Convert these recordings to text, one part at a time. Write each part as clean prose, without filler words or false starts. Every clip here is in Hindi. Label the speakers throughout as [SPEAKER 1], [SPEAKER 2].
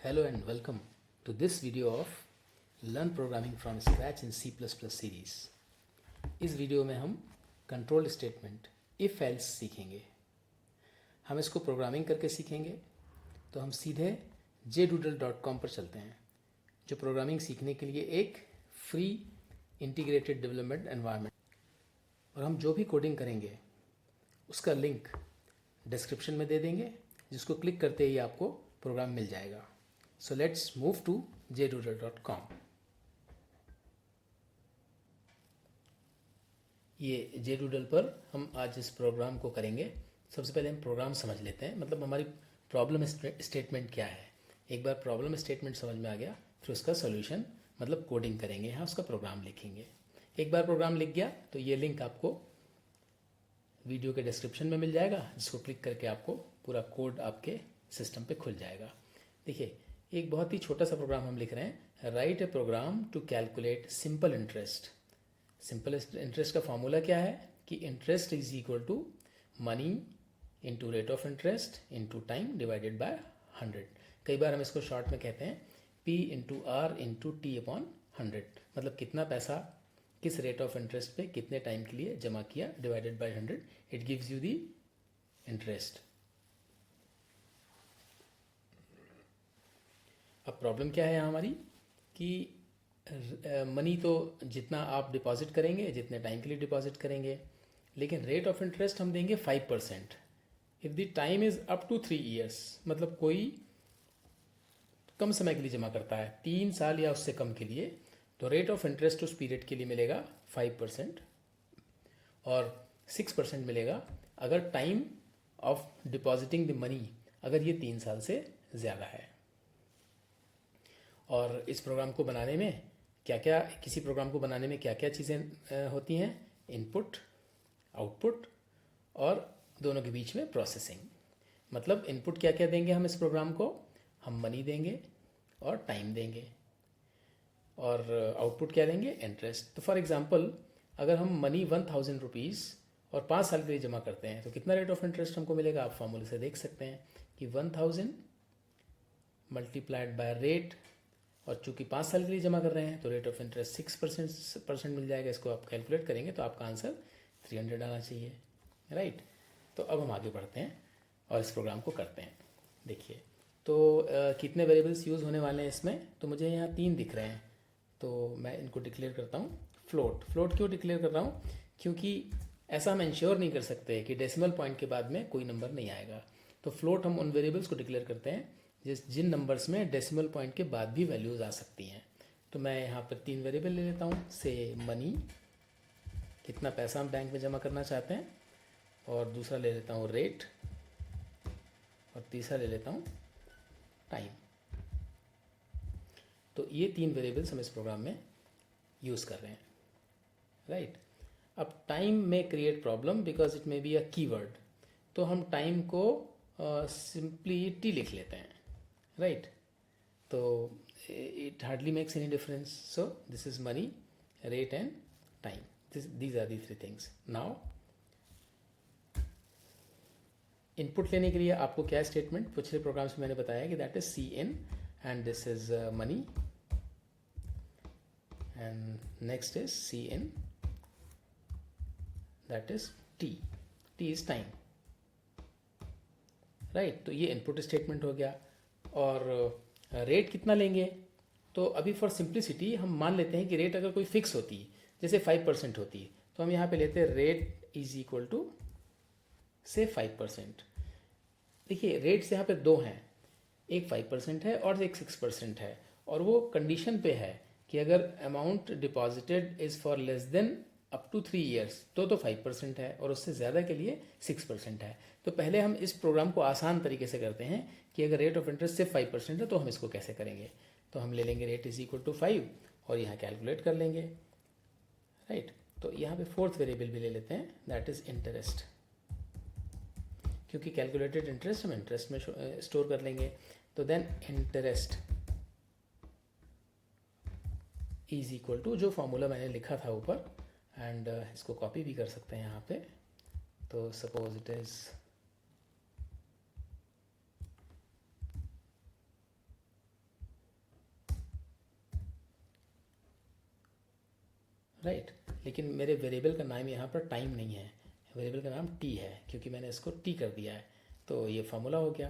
[SPEAKER 1] Hello and welcome to this video of Learn Programming from Scratch in C++ series. इस वीडियो में हम कंट्रोल स्टेटमेंट इफ एल्स सीखेंगे. हम इसको प्रोग्रामिंग करके सीखेंगे. तो हम सीधे jdoodle.com पर चलते हैं, जो प्रोग्रामिंग सीखने के लिए एक फ्री इंटीग्रेटेड डेवलपमेंट एनवायरनमेंट. और हम जो भी कोडिंग करेंगे उसका लिंक डिस्क्रिप्शन में दे देंगे, जिसको क्लिक करते ही आपको प्रोग्राम मिल जाएगा. So let's move to jdoodle.com. ये jdoodle पर हम आज इस प्रोग्राम को करेंगे. सबसे पहले हम प्रोग्राम समझ लेते हैं, मतलब हमारी प्रॉब्लम स्टेटमेंट क्या है. एक बार प्रॉब्लम स्टेटमेंट समझ में आ गया, फिर उसका सॉल्यूशन मतलब कोडिंग करेंगे, यहाँ उसका प्रोग्राम लिखेंगे. एक बार प्रोग्राम लिख गया तो ये लिंक आपको वीडियो के डिस्क्रिप्शन में मिल जाएगा, जिसको क्लिक करके आपको पूरा कोड आपके सिस्टम पे खुल जाएगा. देखिए, एक बहुत ही छोटा सा प्रोग्राम हम लिख रहे हैं. Write a program to calculate simple interest. Simple interest का फॉर्मूला क्या है कि interest is equal to money into rate of interest into time divided by 100. कई बार हम इसको शॉर्ट में कहते हैं P into R into T upon 100. मतलब कितना पैसा किस रेट ऑफ इंटरेस्ट पे कितने टाइम के लिए जमा किया divided by 100. It gives you the interest. अब प्रॉब्लम क्या है यहाँ हमारी कि मनी तो जितना आप डिपॉजिट करेंगे, जितने टाइम के लिए डिपॉजिट करेंगे, लेकिन रेट ऑफ इंटरेस्ट हम देंगे 5%. If the time is up to 3 years, मतलब कोई कम समय के लिए जमा करता है, 3 साल या उससे कम के लिए, तो रेट ऑफ इंटरेस्ट उस पीरियड के लिए मिलेगा 5% और 6% मिलेगा अगर time of depositing the money अगर ये 3 साल से ज़्यादा है. और इस प्रोग्राम को बनाने में किसी प्रोग्राम को बनाने में क्या क्या चीज़ें होती हैं. इनपुट, आउटपुट और दोनों के बीच में प्रोसेसिंग. मतलब इनपुट क्या क्या देंगे हम इस प्रोग्राम को, हम मनी देंगे और टाइम देंगे, और आउटपुट क्या देंगे, इंटरेस्ट. तो फॉर एग्जांपल अगर हम मनी 1000 रुपीज़ और 5 साल के लिए जमा करते हैं तो कितना रेट ऑफ इंटरेस्ट हमको मिलेगा. आप फॉर्मूले से देख सकते हैं कि 1000 मल्टीप्लाइड बाय रेट, और चूंकि 5 साल के लिए जमा कर रहे हैं तो रेट ऑफ इंटरेस्ट 6% मिल जाएगा. इसको आप कैलकुलेट करेंगे तो आपका आंसर 300 आना चाहिए, राइट. तो अब हम आगे बढ़ते हैं और इस प्रोग्राम को करते हैं. देखिए, तो कितने वेरिएबल्स यूज़ होने वाले हैं इसमें, तो मुझे यहाँ 3 दिख रहे हैं. तो मैं इनको डिक्लेयर करता हूँ फ्लोट. क्यों डिक्लेयर कर रहा हूँ, क्योंकि ऐसा हम इंश्योर नहीं कर सकते कि डेसिमल पॉइंट के बाद में कोई नंबर नहीं आएगा. तो फ्लोट हम उन वेरिएबल्स को डिक्लेयर करते हैं जिन नंबर्स में डेसिमल पॉइंट के बाद भी वैल्यूज़ आ सकती हैं. तो मैं यहाँ पर 3 वेरिएबल ले लेता हूँ. से मनी, कितना पैसा हम बैंक में जमा करना चाहते हैं, और दूसरा ले लेता हूँ रेट, और तीसरा ले लेता हूँ टाइम. तो ये 3 वेरिएबल्स हम इस प्रोग्राम में यूज़ कर रहे हैं, राइट. अब टाइम में create problem because it may be a keyword. तो हम टाइम को सिंपली टी लिख लेते हैं, right. So it hardly makes any difference. So this is money, rate and time. These are the 3 things. Now input लेने के लिए आपको क्या स्टेटमेंट पिछले प्रोग्राम्स में मैंने बताया कि that is C in, and this is money, and next is C in, that is T is time, right. तो ये इनपुट स्टेटमेंट हो गया. और रेट कितना लेंगे, तो अभी फॉर सिंप्लिसिटी हम मान लेते हैं कि रेट अगर कोई फिक्स होती, जैसे 5% होती, तो हम यहाँ पे लेते हैं रेट इज इक्वल टू से 5%. देखिए, रेट्स यहाँ पे 2 हैं, एक 5% है और एक 6% है, और वो कंडीशन पे है कि अगर amount deposited is for less than up to 3 years तो 5% है, और उससे ज़्यादा के लिए 6% है. तो पहले हम इस प्रोग्राम को आसान तरीके से करते हैं कि अगर रेट ऑफ इंटरेस्ट सिर्फ 5% है तो हम इसको कैसे करेंगे. तो हम ले लेंगे रेट इज इक्वल टू 5 और यहाँ कैलकुलेट कर लेंगे, राइट. तो यहाँ पे 4th वेरिएबल भी ले लेते हैं, दैट इज इंटरेस्ट, क्योंकि कैलकुलेटेड इंटरेस्ट हम इंटरेस्ट में स्टोर कर लेंगे. तो then interest is equal to जो फॉर्मूला मैंने लिखा था ऊपर, एंड इसको कॉपी भी कर सकते हैं यहाँ पे. तो सपोज इट इज राइट। लेकिन मेरे वेरिएबल का नाम यहाँ पर टाइम नहीं है, वेरिएबल का नाम टी है क्योंकि मैंने इसको टी कर दिया है, तो ये फार्मूला हो गया,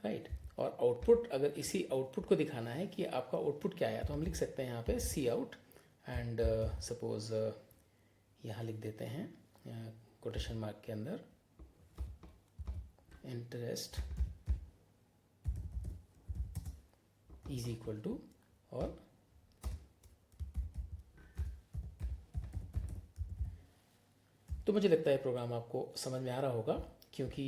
[SPEAKER 1] राइट। और आउटपुट, अगर इसी आउटपुट को दिखाना है कि आपका आउटपुट क्या आया, तो हम लिख सकते हैं यहाँ पे सी आउट एंड सपोज यहाँ लिख देते हैं कोटेशन मार्क के अंदर इंटरेस्ट इज इक्वल टू, और तो मुझे लगता है प्रोग्राम आपको समझ में आ रहा होगा, क्योंकि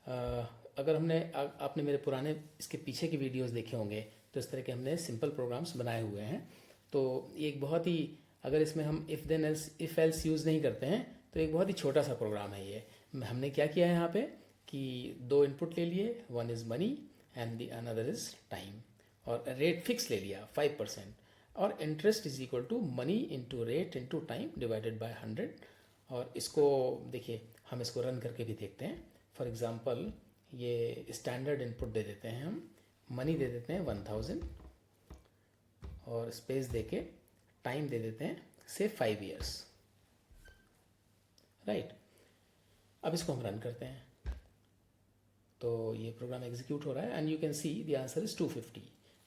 [SPEAKER 1] अगर आपने मेरे पुराने इसके पीछे के वीडियोस देखे होंगे तो इस तरह के हमने सिंपल प्रोग्राम्स बनाए हुए हैं। तो ये एक बहुत ही, अगर इसमें हम if then else if else use नहीं करते हैं तो एक बहुत ही छोटा सा प्रोग्राम है ये। हमने क्या किया है यहाँ पे कि दो इनपुट ले लिए, one is money and the another is time, और रेट फिक्स ले लिया 5%, और interest is equal to money into rate into time divided by 100। और इसको देखिए, हम इसको रन करके भी देखते हैं। फॉर एग्ज़ाम्पल ये स्टैंडर्ड इनपुट दे देते हैं, हम मनी दे देते हैं 1000 और स्पेस देके टाइम दे देते हैं से 5 years, राइट। अब इसको हम रन करते हैं तो ये प्रोग्राम एग्जीक्यूट हो रहा है and you can see the answer is 250।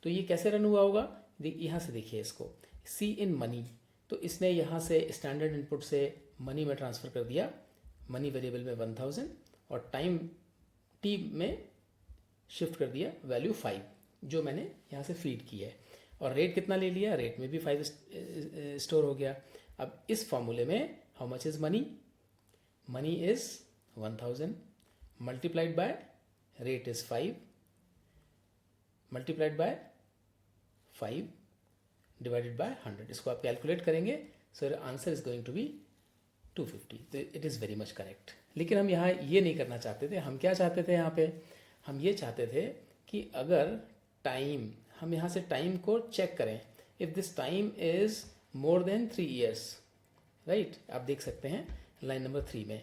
[SPEAKER 1] तो ये कैसे रन हुआ होगा, यहाँ से देखिए इसको, सी इन मनी, तो इसने यहाँ से स्टैंडर्ड इनपुट से मनी में ट्रांसफ़र कर दिया, मनी वेरिएबल में 1000, और टाइम टी में शिफ्ट कर दिया वैल्यू 5 जो मैंने यहाँ से फीड की है, और रेट कितना ले लिया, रेट में भी 5 स्टोर हो गया। अब इस फॉर्मूले में how much is money, money is 1000 multiplied by rate is 5 multiplied by 5 divided by 100। इसको आप कैलकुलेट करेंगे, so answer is going to be 250। तो it is very much correct. लेकिन हम यहाँ ये नहीं करना चाहते थे, हम क्या चाहते थे यहाँ पे, हम ये चाहते थे कि अगर टाइम, हम यहाँ से टाइम को चेक करें, if this time is more than 3 years, right. आप देख सकते हैं लाइन नंबर 3 में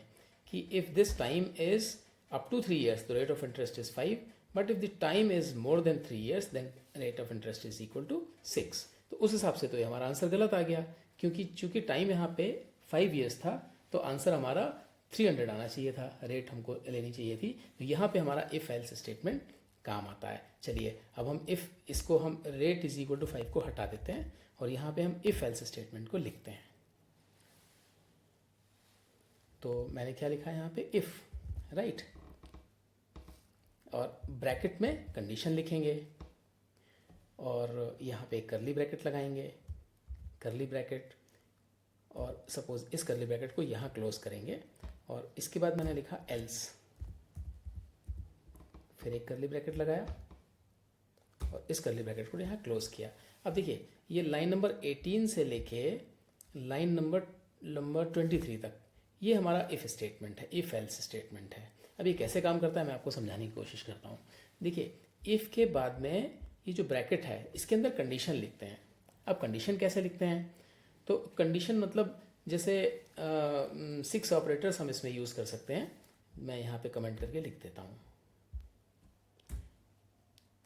[SPEAKER 1] कि if this time is up to 3 years, the rate of interest is 5, but if the time is more than 3 years, then rate of interest is equal to 6। तो उस हिसाब से तो ये हमारा आंसर गलत आ गया, क्योंकि चूंकि टाइम यहाँ पे 5 years था तो आंसर हमारा 300 आना चाहिए था, रेट हमको लेनी चाहिए थी। तो यहाँ पे हमारा इफ़ एल्स स्टेटमेंट काम आता है। चलिए अब हम इफ़, इसको हम रेट इज इक्वल टू 5 को हटा देते हैं और यहाँ पे हम इफ़ एल्स स्टेटमेंट को लिखते हैं। तो मैंने क्या लिखा है यहाँ पे, इफ़, राइट, और ब्रैकेट में कंडीशन लिखेंगे और यहाँ पे करली ब्रैकेट लगाएंगे, करली ब्रैकेट, और सपोज इस करली ब्रैकेट को यहाँ क्लोज करेंगे, और इसके बाद मैंने लिखा एल्स, फिर एक करली ब्रैकेट लगाया और इस करली ब्रैकेट को यहाँ क्लोज किया। अब देखिए ये लाइन नंबर 18 से लेके लाइन नंबर 23 तक ये हमारा इफ़ स्टेटमेंट है, इफ़ एल्स स्टेटमेंट है। अब ये कैसे काम करता है मैं आपको समझाने की कोशिश करता हूँ। देखिए इफ़ के बाद में ये जो ब्रैकेट है इसके अंदर कंडीशन लिखते हैं। अब कंडीशन कैसे लिखते हैं, तो कंडीशन मतलब जैसे 6 ऑपरेटर्स हम इसमें यूज़ कर सकते हैं। मैं यहाँ पे कमेंट करके लिख देता हूँ,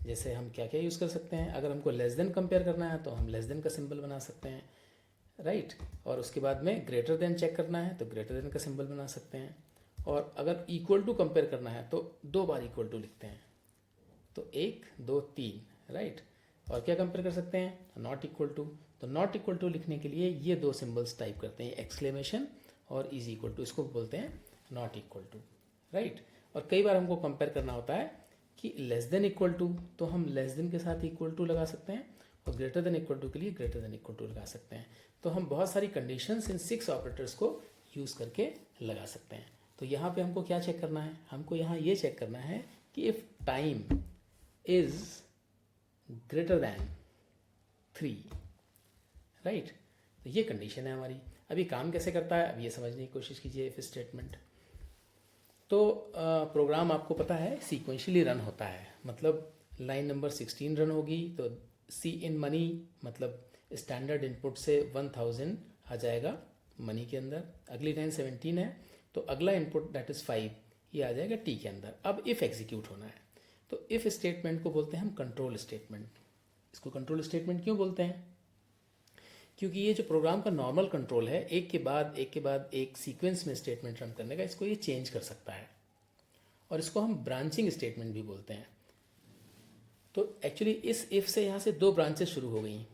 [SPEAKER 1] जैसे हम क्या क्या यूज़ कर सकते हैं। अगर हमको लेस देन कंपेयर करना है तो हम लेस देन का सिंबल बना सकते हैं, राइट। और उसके बाद में ग्रेटर देन चेक करना है तो ग्रेटर देन का सिंबल बना सकते हैं, और अगर इक्वल टू कंपेयर करना है तो 2 बार इक्वल टू लिखते हैं, तो 1 2 3, राइट। और क्या कंपेयर कर सकते हैं, नॉट इक्वल टू, तो नॉट इक्वल टू लिखने के लिए ये 2 सिंबल्स टाइप करते हैं, एक्सक्लेमेशन और इज इक्वल टू, इसको बोलते हैं नॉट इक्वल टू, राइट। और कई बार हमको कंपेयर करना होता है कि लेस देन इक्वल टू, तो हम लेस देन के साथ इक्वल टू लगा सकते हैं, और ग्रेटर देन इक्वल टू के लिए ग्रेटर देन इक्वल टू लगा सकते हैं। तो हम बहुत सारी कंडीशंस इन 6 ऑपरेटर्स को यूज़ करके लगा सकते हैं। तो यहाँ पे हमको क्या चेक करना है, हमको यहाँ ये चेक करना है कि if time is greater than 3, right. तो ये कंडीशन है हमारी। अभी काम कैसे करता है अब ये समझने की कोशिश कीजिए। इफ स्टेटमेंट, तो प्रोग्राम आपको पता है सीक्वेंशियली रन होता है, मतलब लाइन नंबर 16 रन होगी तो सी इन मनी, मतलब स्टैंडर्ड इनपुट से 1000 आ जाएगा मनी के अंदर। अगली लाइन 17 है तो अगला इनपुट दैट इज़ 5 ये आ जाएगा टी के अंदर। अब इफ़ एग्जीक्यूट होना है तो इफ़ स्टेटमेंट को बोलते हैं हम कंट्रोल स्टेटमेंट। इसको कंट्रोल स्टेटमेंट क्यों बोलते हैं, क्योंकि ये जो प्रोग्राम का नॉर्मल कंट्रोल है, एक के बाद एक के बाद एक सीक्वेंस में स्टेटमेंट रन करने का, इसको ये चेंज कर सकता है, और इसको हम ब्रांचिंग स्टेटमेंट भी बोलते हैं। तो एक्चुअली इस इफ से यहाँ से दो ब्रांचेस शुरू हो गई।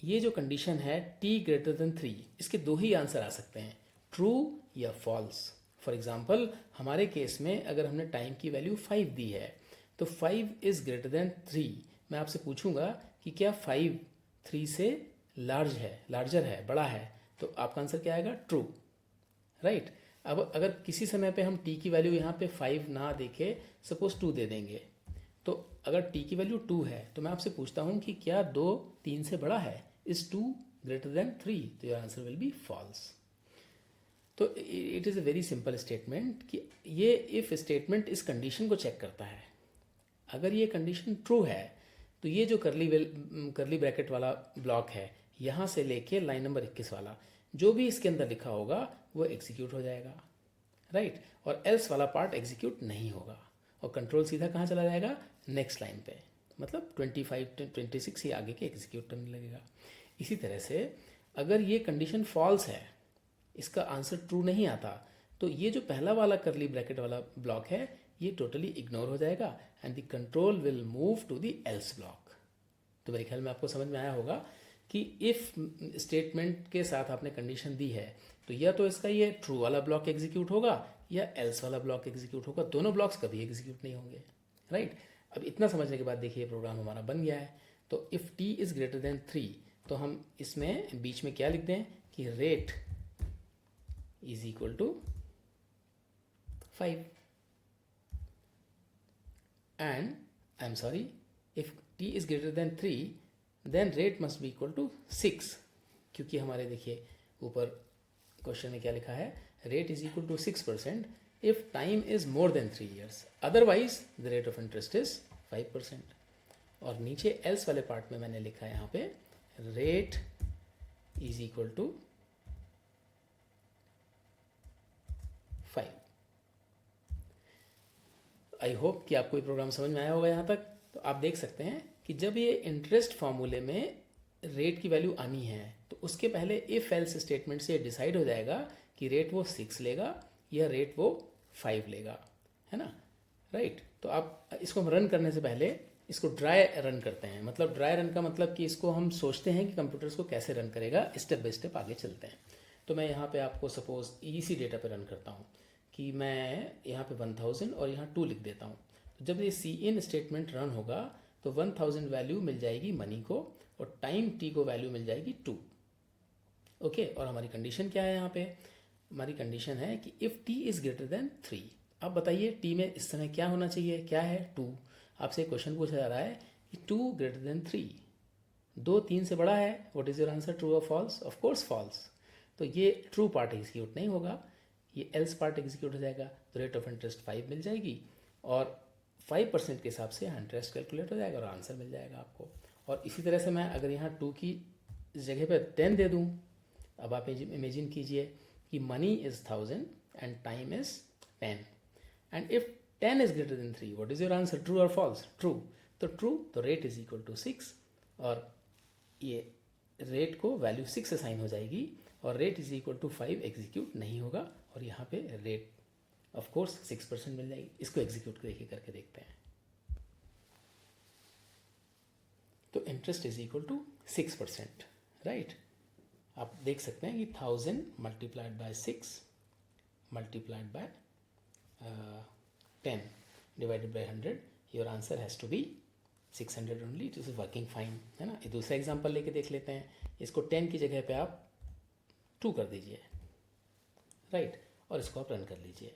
[SPEAKER 1] ये जो कंडीशन है t ग्रेटर देन 3, इसके दो ही आंसर आ सकते हैं, ट्रू या फॉल्स। फॉर एग्जाम्पल हमारे केस में अगर हमने टाइम की वैल्यू 5 दी है, तो 5 इज ग्रेटर देन 3। मैं आपसे पूछूंगा कि क्या 5 3 से लार्जर है, बड़ा है, तो आपका आंसर क्या आएगा? True, right. अब अगर किसी समय पे हम t की वैल्यू यहाँ पे 5 ना देके सपोज 2 दे देंगे, तो अगर t की वैल्यू 2 है, तो मैं आपसे पूछता हूँ कि क्या 2 3 से बड़ा है? Is 2 greater than 3? तो your answer will be false. तो it is a very simple statement कि ये इफ स्टेटमेंट इस कंडीशन को चेक करता है। अगर ये कंडीशन ट्रू है, तो ये जो करली ब्रैकेट वाला ब्लॉक है, यहाँ से लेके लाइन नंबर 21 वाला, जो भी इसके अंदर लिखा होगा वो एग्जीक्यूट हो जाएगा, राइट। और एल्स वाला पार्ट एग्जीक्यूट नहीं होगा, और कंट्रोल सीधा कहाँ चला जाएगा? नेक्स्ट लाइन पे, मतलब 25 26 ही आगे के एग्जीक्यूट करने लगेगा। इसी तरह से अगर ये कंडीशन फॉल्स है, इसका आंसर ट्रू नहीं आता, तो ये जो पहला वाला करली ब्रैकेट वाला ब्लॉक है, ये टोटली इग्नोर हो जाएगा and the control will move to the else block. तो मेरे ख्याल में आपको समझ में आया होगा कि इफ स्टेटमेंट के साथ आपने कंडीशन दी है, तो या तो इसका ये ट्रू वाला ब्लॉक एग्जीक्यूट होगा या एल्स वाला ब्लॉक एग्जीक्यूट होगा, दोनों ब्लॉक्स कभी एग्जीक्यूट नहीं होंगे, राइट। अब इतना समझने के बाद देखिए प्रोग्राम हमारा बन गया है। तो if t is greater than 3, तो हम इसमें बीच में क्या लिख दें कि rate is equal to 5, and I am sorry, if t is greater than 3 then rate must be equal to 6, क्योंकि हमारे देखिए ऊपर क्वेश्चन में क्या लिखा है, rate is equal to 6% if time is more than 3 years, otherwise the rate of interest is 5%। और नीचे एल्स वाले पार्ट में मैंने लिखा है यहाँ पे rate is equal to 5। I hope कि आपको ये प्रोग्राम समझ में आया होगा यहाँ तक। तो आप देख सकते हैं कि जब ये इंटरेस्ट फॉर्मूले में रेट की वैल्यू आनी है, तो उसके पहले इफ एल्स स्टेटमेंट से डिसाइड हो जाएगा कि रेट वो 6 लेगा या रेट वो 5 लेगा, है ना, राइट। तो आप इसको हम रन करने से पहले इसको ड्राई रन करते हैं। मतलब ड्राई रन का मतलब कि इसको हम सोचते हैं कि कंप्यूटर्स को कैसे रन करेगा, स्टेप बाय स्टेप आगे चलते हैं। तो मैं यहाँ पे आपको सपोज इसी डेटा पे रन करता हूँ कि मैं यहाँ पे 1000 और यहाँ 2 लिख देता हूँ। तो जब ये सी इन स्टेटमेंट रन होगा तो 1000 वैल्यू मिल जाएगी मनी को, और टाइम t को वैल्यू मिल जाएगी 2। ओके, और हमारी कंडीशन क्या है यहाँ पे? हमारी कंडीशन है कि if t is greater than 3। अब बताइए t में इस समय क्या होना चाहिए? क्या है? 2। आपसे क्वेश्चन पूछा जा रहा है कि 2 ग्रेटर देन 3, 2 3 से बड़ा है। What is your answer, true और फॉल्स? Of course false. तो ये ट्रू पार्ट एग्जीक्यूट नहीं होगा, ये एल्स पार्ट एग्जीक्यूट हो जाएगा। तो रेट ऑफ इंटरेस्ट 5 मिल जाएगी, और 5% के हिसाब से इंटरेस्ट कैलकुलेट हो जाएगा और आंसर मिल जाएगा आपको। और इसी तरह से मैं अगर यहाँ 2 की जगह पे 10 दे दूँ, अब आप इमेजिन कीजिए कि money is 1000 and time is 10, and if 10 is greater than 3, what is your answer, true और फॉल्स? ट्रू। तो ट्रू, तो रेट इज इक्वल टू 6, और ये रेट को वैल्यू 6 असाइन हो जाएगी, और rate is equal to 5 execute नहीं होगा, और यहाँ पे रेट ऑफ कोर्स 6% मिल जाएगी। इसको एग्जीक्यूट करके देखते हैं। तो interest is equal to 6%, right. आप देख सकते हैं कि 1000 multiplied by 6 multiplied by 10 divided by 100, your answer has to be 600 only. It is working fine, है ना। ये दूसरा एग्जांपल लेके देख लेते हैं। इसको 10 की जगह पे आप 2 कर दीजिए, राइट, और इसको आप रन कर लीजिए।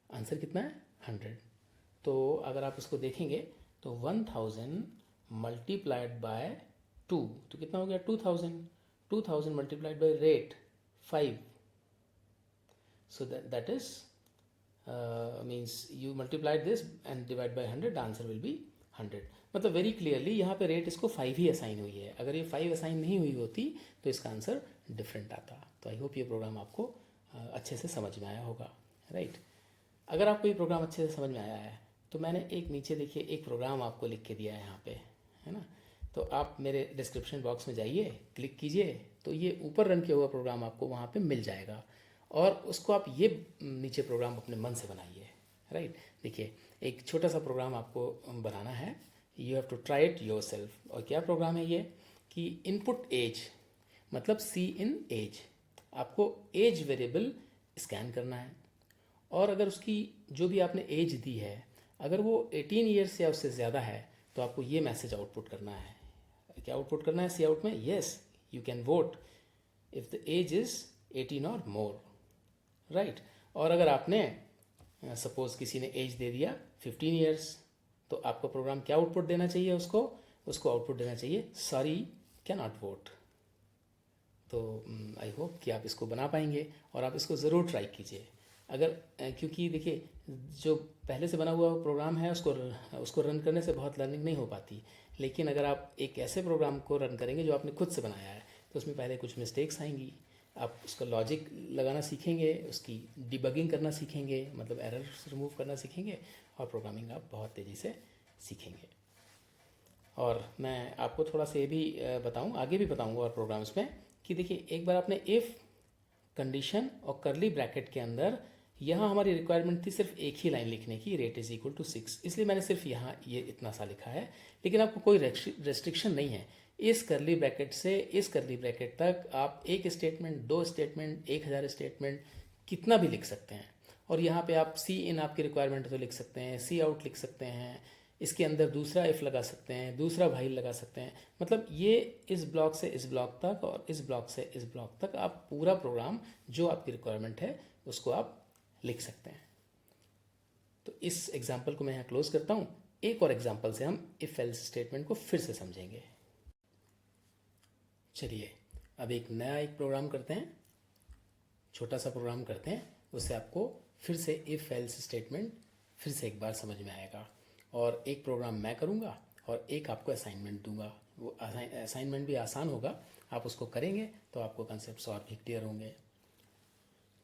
[SPEAKER 1] आंसर कितना है? 100। तो अगर आप इसको देखेंगे तो 1000 मल्टीप्लाइड बाय 2, तो कितना हो गया? 2000। 2000 multiplied by rate 5, so that is means you multiplied this and divide by 100, the answer will be 100। मतलब वेरी क्लियरली यहाँ पे रेट इसको 5 ही असाइन हुई है। अगर ये 5 असाइन नहीं हुई होती तो इसका आंसर डिफरेंट आता। तो आई होप ये प्रोग्राम आपको अच्छे से समझ में आया होगा, राइट। अगर आपको ये प्रोग्राम अच्छे से समझ में आया है तो मैंने एक नीचे देखिए एक प्रोग्राम आपको लिख के दिया है यहाँ पे, है ना। तो आप मेरे डिस्क्रिप्शन बॉक्स में जाइए, क्लिक कीजिए, तो ये ऊपर रन किया हुआ प्रोग्राम आपको वहाँ पे मिल जाएगा और उसको आप ये नीचे प्रोग्राम अपने मन से बनाइए, राइट। देखिए, एक छोटा सा प्रोग्राम आपको बनाना है, you have to try it your self. और क्या प्रोग्राम है ये कि इनपुट एज, मतलब सी इन एज, आपको एज वेरिएबल स्कैन करना है और अगर उसकी जो भी आपने एज दी है अगर वो 18 ईयर्स या उससे ज़्यादा है तो आपको ये मैसेज आउटपुट करना है। क्या आउटपुट करना है सी आउट में? Yes you can vote if the age is 18 और मोर, राइट। और अगर आपने सपोज किसी ने एज दे दिया 15 ईयर्स तो आपका प्रोग्राम क्या आउटपुट देना चाहिए? उसको आउटपुट देना चाहिए सॉरी कैन नॉट वोट। तो आई होप कि आप इसको बना पाएंगे और आप इसको ज़रूर ट्राई कीजिए। अगर क्योंकि देखिए जो पहले से बना हुआ प्रोग्राम है उसको रन करने से बहुत लर्निंग नहीं हो पाती, लेकिन अगर आप एक ऐसे प्रोग्राम को रन करेंगे जो आपने खुद से बनाया है तो उसमें पहले कुछ मिस्टेक्स आएंगी, आप उसका लॉजिक लगाना सीखेंगे, उसकी डिबगिंग करना सीखेंगे, मतलब एरर्स रिमूव करना सीखेंगे और प्रोग्रामिंग आप बहुत तेज़ी से सीखेंगे। और मैं आपको थोड़ा सा ये भी बताऊँ, आगे भी बताऊँगा और प्रोग्राम्स में कि देखिए एक बार आपने इफ़ कंडीशन और करली ब्रैकेट के अंदर, यहाँ हमारी रिक्वायरमेंट थी सिर्फ एक ही लाइन लिखने की, रेट इज़ इक्वल टू 6, इसलिए मैंने सिर्फ यहाँ ये इतना सा लिखा है, लेकिन आपको कोई रेस्ट्रिक्शन नहीं है। इस करली ब्रैकेट से इस करली ब्रैकेट तक आप एक स्टेटमेंट, दो स्टेटमेंट, 1000 स्टेटमेंट कितना भी लिख सकते हैं। और यहाँ पे आप सी इन आपकी रिक्वायरमेंट तो लिख सकते हैं, सी आउट लिख सकते हैं, इसके अंदर दूसरा इफ़ लगा सकते हैं, दूसरा भाई लगा सकते हैं, मतलब ये इस ब्लॉक से इस ब्लॉक तक और इस ब्लॉक से इस ब्लॉक तक आप पूरा प्रोग्राम जो आपकी रिक्वायरमेंट है उसको आप लिख सकते हैं। तो इस एग्जांपल को मैं यहाँ क्लोज करता हूँ। एक और एग्जांपल से हम इफ एल्स स्टेटमेंट को फिर से समझेंगे। चलिए अब एक प्रोग्राम करते हैं, छोटा सा प्रोग्राम करते हैं, उससे आपको फिर से इफ एल्स स्टेटमेंट फिर से एक बार समझ में आएगा। और एक प्रोग्राम मैं करूँगा और एक आपको असाइनमेंट दूंगा। वो असाइनमेंट भी आसान होगा, आप उसको करेंगे तो आपको कंसेप्ट्स और भी क्लियर होंगे।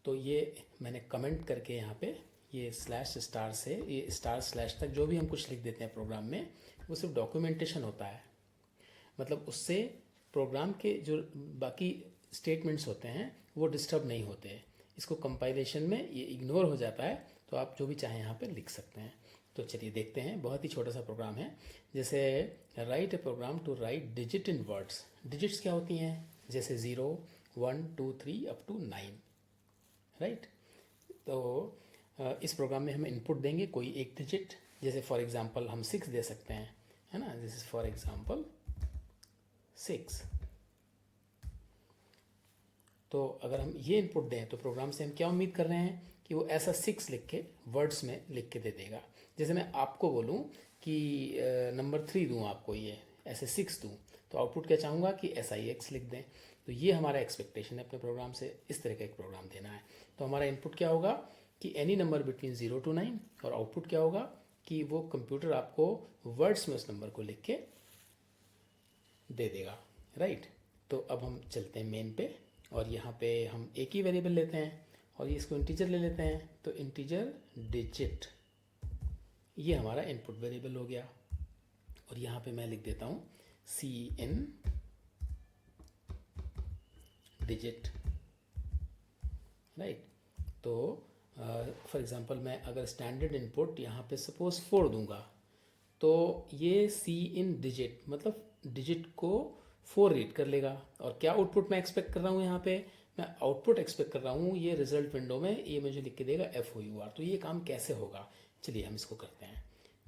[SPEAKER 1] तो ये मैंने कमेंट करके यहाँ पे ये स्लैश स्टार से ये स्टार स्लैश तक जो भी हम कुछ लिख देते हैं प्रोग्राम में, वो सिर्फ डॉक्यूमेंटेशन होता है, मतलब उससे प्रोग्राम के जो बाकी स्टेटमेंट्स होते हैं वो डिस्टर्ब नहीं होते। इसको कंपाइलेशन में ये इग्नोर हो जाता है, तो आप जो भी चाहें यहाँ पे लिख सकते हैं। तो चलिए देखते हैं, बहुत ही छोटा सा प्रोग्राम है। जैसे write a program to write digit in words. Digits क्या होती हैं? जैसे 0, 1, 2, 3 अप टू 9, राइट। तो इस प्रोग्राम में हम इनपुट देंगे कोई एक डिजिट, जैसे फॉर एग्जांपल हम 6 दे सकते हैं, है ना। This is for example 6। तो अगर हम ये इनपुट दें तो प्रोग्राम से हम क्या उम्मीद कर रहे हैं कि वो ऐसा 6 लिख के वर्ड्स में लिख के दे देगा। जैसे मैं आपको बोलूँ कि नंबर 3 दूँ आपको, ये ऐसे 6 दूँ, तो आउटपुट क्या चाहूँगा कि SIX लिख दें। तो ये हमारा एक्सपेक्टेशन है अपने प्रोग्राम से, इस तरह का एक प्रोग्राम देना है। तो हमारा इनपुट क्या होगा कि एनी नंबर बिटवीन 0 to 9, और आउटपुट क्या होगा कि वो कंप्यूटर आपको वर्ड्स में उस नंबर को लिख के दे देगा, राइट। तो अब हम चलते हैं मेन पे, और यहाँ पे हम एक ही वेरिएबल लेते हैं और ये इसको इंटीजर ले लेते हैं। तो इंटीजर डिजिट ये हमारा इनपुट वेरिएबल हो गया, और यहाँ पे मैं लिख देता हूँ सी इन डिजिट, राइट। तो फॉर एग्जांपल मैं अगर स्टैंडर्ड इनपुट यहाँ पे सपोज 4 दूंगा, तो ये सी इन डिजिट मतलब डिजिट को 4 रीड कर लेगा। और क्या आउटपुट मैं एक्सपेक्ट कर रहा हूँ यहाँ पे? मैं आउटपुट एक्सपेक्ट कर रहा हूँ ये रिजल्ट विंडो में ये मुझे लिख के देगा FOUR। तो ये काम कैसे होगा, चलिए हम इसको करते हैं।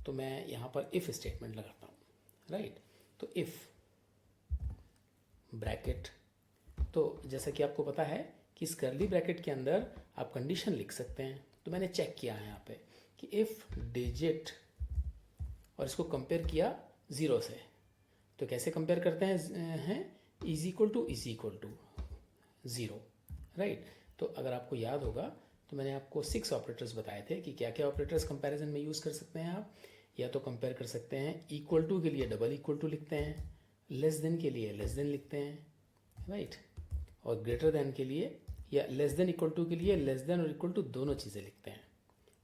[SPEAKER 1] तो मैं यहाँ पर इफ़ स्टेटमेंट लगाता हूँ, राइट। तो इफ़ ब्रैकेट, तो जैसा कि आपको पता है कि इस करली ब्रैकेट के अंदर आप कंडीशन लिख सकते हैं। तो मैंने चेक किया है यहाँ पे कि इफ़ डिजिट, और इसको कंपेयर किया 0 से। तो कैसे कंपेयर करते हैं इज इक्वल टू 0, राइट। तो अगर आपको याद होगा तो मैंने आपको 6 ऑपरेटर्स बताए थे कि क्या क्या ऑपरेटर्स कंपैरिजन में यूज़ कर सकते हैं आप। या तो कंपेयर कर सकते हैं, इक्वल टू के लिए डबल इक्वल टू लिखते हैं, लेस देन के लिए लेस देन लिखते हैं, राइट। और ग्रेटर देन के लिए या लेस देन इक्वल टू के लिए लेस देन और इक्वल टू दोनों चीज़ें लिखते हैं।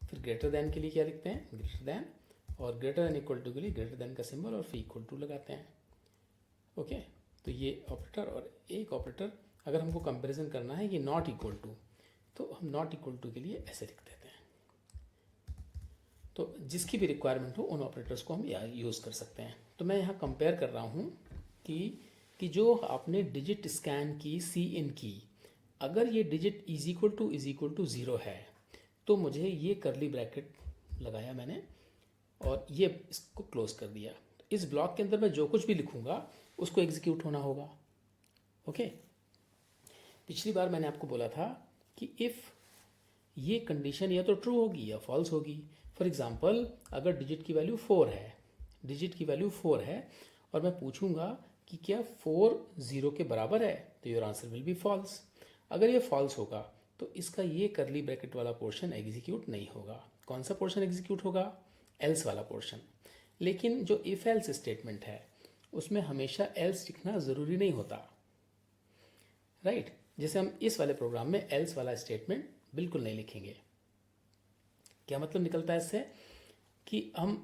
[SPEAKER 1] फिर ग्रेटर देन के लिए क्या लिखते हैं? ग्रेटर देन, और ग्रेटर देन इक्वल टू के लिए ग्रेटर देन का सिंबल और फिर इक्वल टू लगाते हैं। ओके, तो ये ऑपरेटर और एक ऑपरेटर अगर हमको कंपैरिजन करना है ये नॉट इक्वल टू, तो हम नॉट इक्वल टू के लिए ऐसे लिख देते हैं। तो जिसकी भी रिक्वायरमेंट हो उन ऑपरेटर्स को हम यूज़ कर सकते हैं। तो मैं यहाँ कंपेयर कर रहा हूँ कि जो आपने डिजिट स्कैन की सी इन की, अगर ये digit is equal to zero है तो मुझे ये करली ब्रैकेट लगाया मैंने और ये इसको क्लोज कर दिया। तो इस ब्लॉक के अंदर मैं जो कुछ भी लिखूंगा उसको एग्जीक्यूट होना होगा। ओके, पिछली बार मैंने आपको बोला था कि इफ़ ये कंडीशन या तो ट्रू होगी या फॉल्स होगी। फॉर एग्जांपल अगर डिजिट की वैल्यू 4 है, डिजिट की वैल्यू 4 है और मैं पूछूंगा कि क्या 4 0 के बराबर है, तो your answer will be false. अगर ये फॉल्स होगा तो इसका ये करली ब्रैकेट वाला पोर्शन एग्जीक्यूट नहीं होगा। कौन सा पोर्शन एग्जीक्यूट होगा? एल्स वाला पोर्शन। लेकिन जो इफ एल्स स्टेटमेंट है उसमें हमेशा एल्स लिखना ज़रूरी नहीं होता, राइट? जैसे हम इस वाले प्रोग्राम में एल्स वाला स्टेटमेंट बिल्कुल नहीं लिखेंगे। क्या मतलब निकलता है इससे कि हम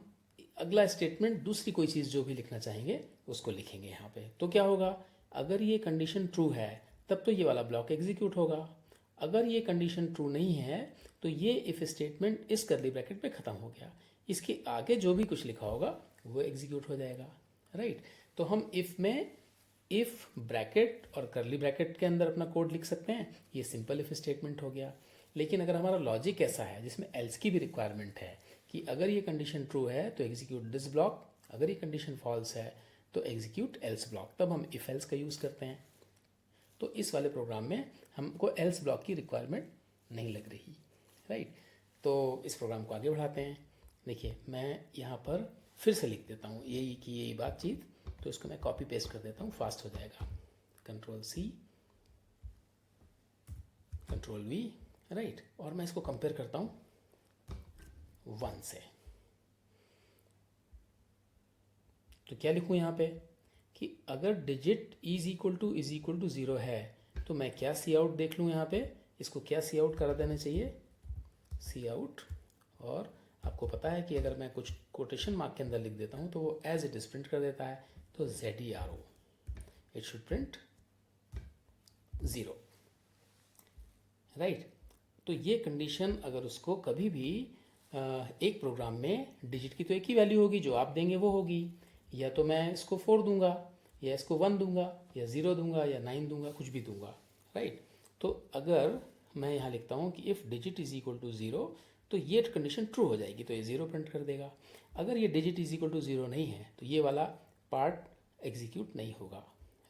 [SPEAKER 1] अगला स्टेटमेंट दूसरी कोई चीज़ जो भी लिखना चाहेंगे उसको लिखेंगे यहाँ पे। तो क्या होगा, अगर ये कंडीशन ट्रू है तब तो ये वाला ब्लॉक एग्जीक्यूट होगा। अगर ये कंडीशन ट्रू नहीं है तो ये इफ स्टेटमेंट इस करली ब्रैकेट पे ख़त्म हो गया, इसके आगे जो भी कुछ लिखा होगा वो एग्जीक्यूट हो जाएगा, राइट? तो हम इफ़ में इफ़ ब्रैकेट और करली ब्रैकेट के अंदर अपना कोड लिख सकते हैं, ये सिंपल इफ स्टेटमेंट हो गया। लेकिन अगर हमारा लॉजिक ऐसा है जिसमें एल्स की भी रिक्वायरमेंट है कि अगर ये कंडीशन ट्रू है तो एग्जीक्यूट दिस ब्लॉक, अगर ये कंडीशन फॉल्स है तो एग्जीक्यूट एल्स ब्लॉक, तब हम इफ एल्स का यूज़ करते हैं। तो इस वाले प्रोग्राम में हमको एल्स ब्लॉक की रिक्वायरमेंट नहीं लग रही, राइट? तो इस प्रोग्राम को आगे बढ़ाते हैं। देखिए मैं यहाँ पर फिर से लिख देता हूँ यही कि यही बातचीत, तो इसको मैं कॉपी पेस्ट कर देता हूँ, फास्ट हो जाएगा। Control C, control V, right? और मैं इसको कंपेयर करता हूँ 1 से। तो क्या लिखूँ यहाँ पे कि अगर digit is equal to zero है तो मैं क्या सी आउट देख लूँ यहाँ पे, इसको क्या सी आउट करा देना चाहिए, सी आउट। और आपको पता है कि अगर मैं कुछ कोटेशन मार्क के अंदर लिख देता हूँ तो वो एज इट इज प्रिंट कर देता है। तो ZERO, it should print 0, right? तो ये कंडीशन अगर उसको कभी भी एक प्रोग्राम में डिजिट की तो एक ही वैल्यू होगी, जो आप देंगे वो होगी। या तो मैं इसको 4 दूंगा या इसको 1 दूंगा या 0 दूंगा या 9 दूंगा, कुछ भी दूंगा, राइट? तो अगर मैं यहाँ लिखता हूँ कि if digit is equal to 0 तो ये कंडीशन ट्रू हो जाएगी, तो ये 0 प्रिंट कर देगा। अगर ये डिजिट इज इक्वल टू 0 नहीं है तो ये वाला पार्ट एग्जीक्यूट नहीं होगा,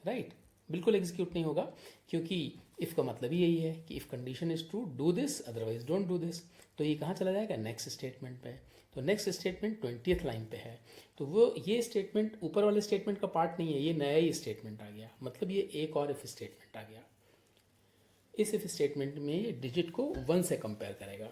[SPEAKER 1] राइट? बिल्कुल एग्जीक्यूट नहीं होगा, क्योंकि इफ़ का मतलब ही यही है कि if condition is true do this, otherwise don't do this. तो ये कहाँ चला जाएगा, नेक्स्ट स्टेटमेंट पे। तो नेक्स्ट स्टेटमेंट 20th लाइन पे है, तो वो ये स्टेटमेंट ऊपर वाले स्टेटमेंट का पार्ट नहीं है, ये नया ही स्टेटमेंट आ गया, मतलब ये एक और इफ स्टेटमेंट आ गया। इस इफ स्टेटमेंट में ये डिजिट को 1 से कंपेयर करेगा।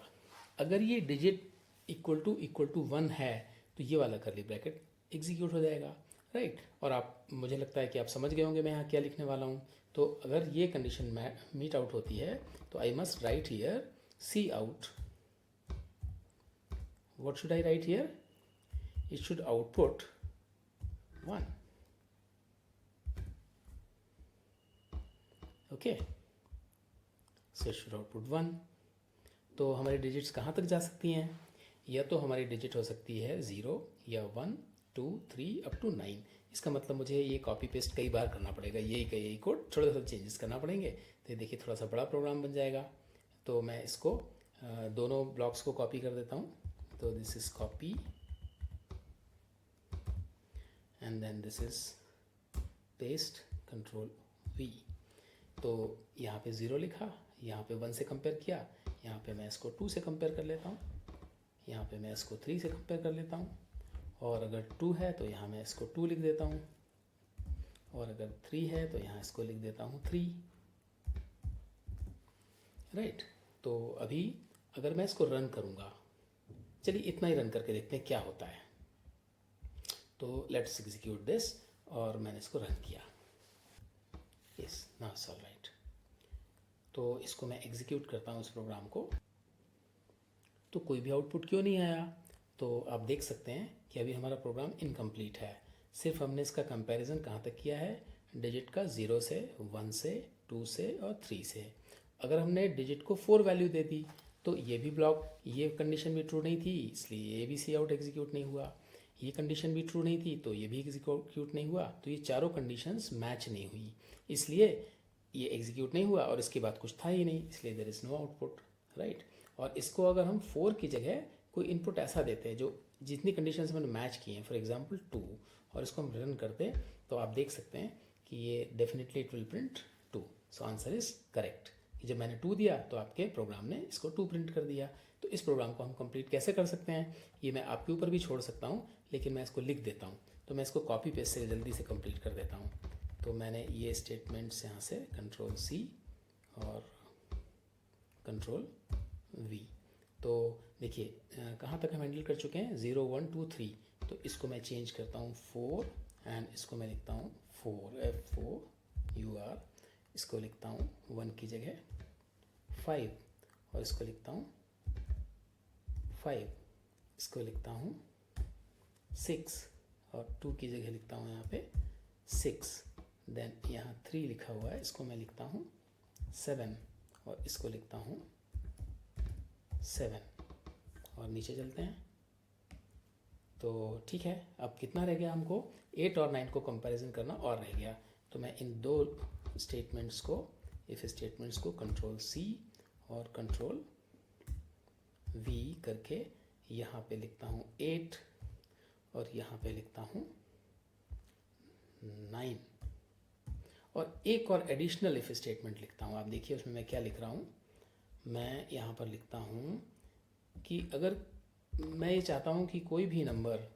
[SPEAKER 1] अगर ये डिजिट इक्वल टू 1 है तो ये वाला करली ब्रैकेट एग्जीक्यूट हो जाएगा, राइट? और आप, मुझे लगता है कि आप समझ गए होंगे मैं यहाँ क्या लिखने वाला हूँ। तो अगर ये कंडीशन मीट आउट होती है तो I must write here C out. What should I write here? It should output 1. Okay, so it should output 1. तो हमारी डिजिट्स कहाँ तक जा सकती हैं? या तो हमारी डिजिट हो सकती है 0 या 1 2 3 अप टू 9। इसका मतलब मुझे ये कॉपी पेस्ट कई बार करना पड़ेगा, यही का यही कोड थोड़ा सा चेंजेस करना पड़ेंगे। तो देखिए थोड़ा सा बड़ा प्रोग्राम बन जाएगा। तो मैं इसको दोनों ब्लॉक्स को कॉपी कर देता हूँ। तो this is copy and then this is paste, control V। तो यहाँ पे 0 लिखा, यहाँ पे 1 से कंपेयर किया, यहाँ पे मैं इसको 2 से कंपेयर कर लेता हूँ, यहाँ पे मैं इसको 3 से कंपेयर कर लेता हूँ, और अगर 2 है तो यहाँ मैं इसको 2 लिख देता हूँ, और अगर 3 है तो यहाँ इसको लिख देता हूँ 3, राइट? तो अभी अगर मैं इसको रन करूँगा, चलिए इतना ही रन करके देखते हैं क्या होता है। तो लेट्स एग्जीक्यूट दिस, और मैंने इसको रन किया, yes now it's all right. तो इसको मैं एग्जीक्यूट करता हूँ इस प्रोग्राम को, तो कोई भी आउटपुट क्यों नहीं आया? तो आप देख सकते हैं कि अभी हमारा प्रोग्राम इनकम्प्लीट है। सिर्फ हमने इसका कंपैरिजन कहाँ तक किया है, डिजिट का 0 से, 1 से, 2 से और 3 से। अगर हमने डिजिट को 4 वैल्यू दे दी तो ये भी ब्लॉक, ये कंडीशन भी ट्रू नहीं थी, इसलिए ये भी सी आउट एग्जीक्यूट नहीं हुआ। ये कंडीशन भी ट्रू नहीं थी तो ये भी एग्जीक्यूट नहीं हुआ। तो ये चारों कंडीशंस मैच नहीं हुई, इसलिए ये एग्जीक्यूट नहीं हुआ और इसके बाद कुछ था ही नहीं, इसलिए there is no output, right. और इसको अगर हम 4 की जगह कोई इनपुट ऐसा देते हैं जो जितनी कंडीशंस हमने मैच की हैं, फॉर एग्जांपल 2, और इसको हम रन करते हैं तो आप देख सकते हैं कि ये definitely it will print 2। So answer is correct. जब मैंने 2 दिया तो आपके प्रोग्राम ने इसको 2 प्रिंट कर दिया। तो इस प्रोग्राम को हम कंप्लीट कैसे कर सकते हैं, ये मैं आपके ऊपर भी छोड़ सकता हूँ, लेकिन मैं इसको लिख देता हूँ। तो मैं इसको कॉपी पेस्ट से जल्दी से कंप्लीट कर देता हूँ। तो मैंने ये स्टेटमेंट्स यहाँ से कंट्रोल C और कंट्रोल V, तो देखिए कहाँ तक हम हैंडल कर चुके हैं, 0 1 2 3। तो इसको मैं चेंज करता हूँ 4 एंड इसको मैं लिखता हूँ 4 F4UR, इसको लिखता हूँ 1 की जगह 5 और इसको लिखता हूँ 5, इसको लिखता हूँ 6 और 2 की जगह लिखता हूँ यहाँ पे 6। देन यहाँ 3 लिखा हुआ है, इसको मैं लिखता हूँ 7 और इसको लिखता हूँ 7 और नीचे चलते हैं। तो ठीक है, अब कितना रह गया, हमको 8 और 9 को कंपैरिजन करना और रह गया। तो मैं इन दो स्टेटमेंट्स को, इफ स्टेटमेंट्स को कंट्रोल C और कंट्रोल V करके यहाँ पे लिखता हूँ 8 और यहाँ पे लिखता हूँ 9 और एक और एडिशनल इफ स्टेटमेंट लिखता हूँ। आप देखिए उसमें मैं क्या लिख रहा हूँ, मैं यहाँ पर लिखता हूँ कि अगर मैं ये चाहता हूँ कि कोई भी नंबर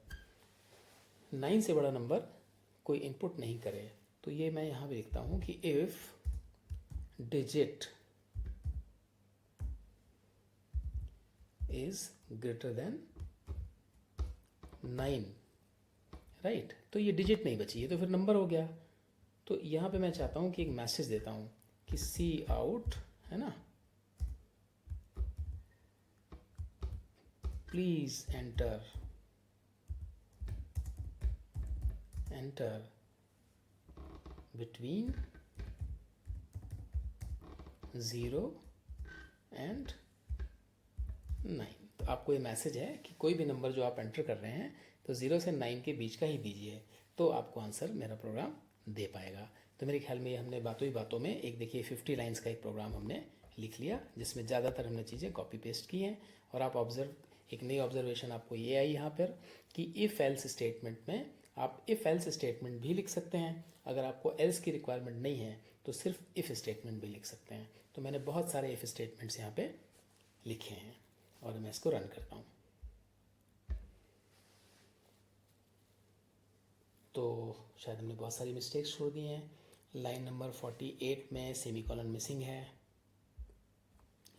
[SPEAKER 1] 9 से बड़ा नंबर कोई इनपुट नहीं करे, तो ये मैं यहाँ पे लिखता हूँ कि if digit is greater then 9, right. तो ये डिजिट नहीं बची, ये तो फिर नंबर हो गया। तो यहाँ पे मैं चाहता हूँ कि एक मैसेज देता हूँ कि सी आउट, है ना, प्लीज एंटर बिटवीन 0 and 9। तो आपको ये मैसेज है कि कोई भी नंबर जो आप एंटर कर रहे हैं तो 0 से 9 के बीच का ही दीजिए, तो आपको आंसर मेरा प्रोग्राम दे पाएगा। तो मेरे ख्याल में हमने बातों ही बातों में एक, देखिए 50 लाइन्स का एक प्रोग्राम हमने लिख लिया, जिसमें ज़्यादातर हमने चीज़ें कॉपी पेस्ट की हैं। और आप एक नई ऑब्जर्वेशन आपको ये आई यहाँ पर कि इफ़ एल्स स्टेटमेंट में आप इफ़ एल्स स्टेटमेंट भी लिख सकते हैं। अगर आपको एल्स की रिक्वायरमेंट नहीं है तो सिर्फ इफ़ स्टेटमेंट भी लिख सकते हैं। तो मैंने बहुत सारे इफ़ स्टेटमेंट्स यहाँ पे लिखे हैं और मैं इसको रन करता हूँ। तो शायद हमने बहुत सारी मिस्टेक्स छोड़ दी हैं। लाइन नंबर 48 में सेमीकोलन मिसिंग है,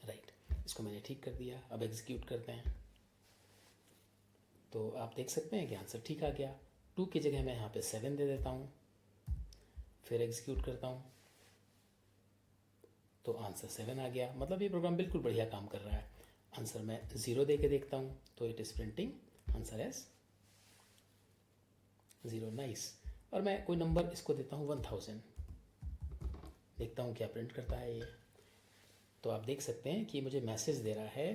[SPEAKER 1] राइट, इसको मैंने ठीक कर दिया। अब एग्जीक्यूट करते हैं तो आप देख सकते हैं कि आंसर ठीक आ गया। 2 की जगह मैं यहाँ पे 7 दे देता हूँ, फिर एग्जीक्यूट करता हूँ तो आंसर 7 आ गया। मतलब ये प्रोग्राम बिल्कुल बढ़िया काम कर रहा है। आंसर मैं 0 दे के देखता हूँ तो it is printing answer as 0, nice. और मैं कोई नंबर इसको देता हूँ 1000, देखता हूँ क्या प्रिंट करता है ये। तो आप देख सकते हैं कि मुझे मैसेज दे रहा है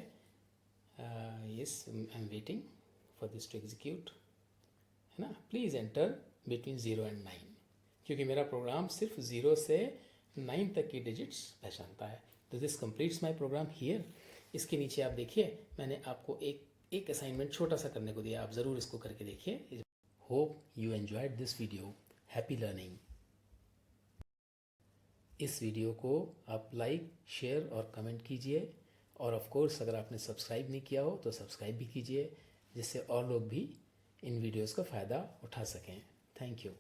[SPEAKER 1] yes I am waiting for this to execute, है ना, प्लीज़ एंटर बिटवीन 0 and 9, क्योंकि मेरा प्रोग्राम सिर्फ 0 से 9 तक की डिजिट्स पहचानता है। तो this completes my program here. इसके नीचे आप देखिए मैंने आपको एक असाइनमेंट छोटा सा करने को दिया, आप ज़रूर इसको करके देखिए। Hope you enjoyed this video, happy learning. इस वीडियो को आप लाइक, शेयर और कमेंट कीजिए, और ऑफ कोर्स अगर आपने सब्सक्राइब नहीं किया हो तो सब्सक्राइब भी कीजिए, जिससे और लोग भी इन वीडियोस का फ़ायदा उठा सकें। Thank you.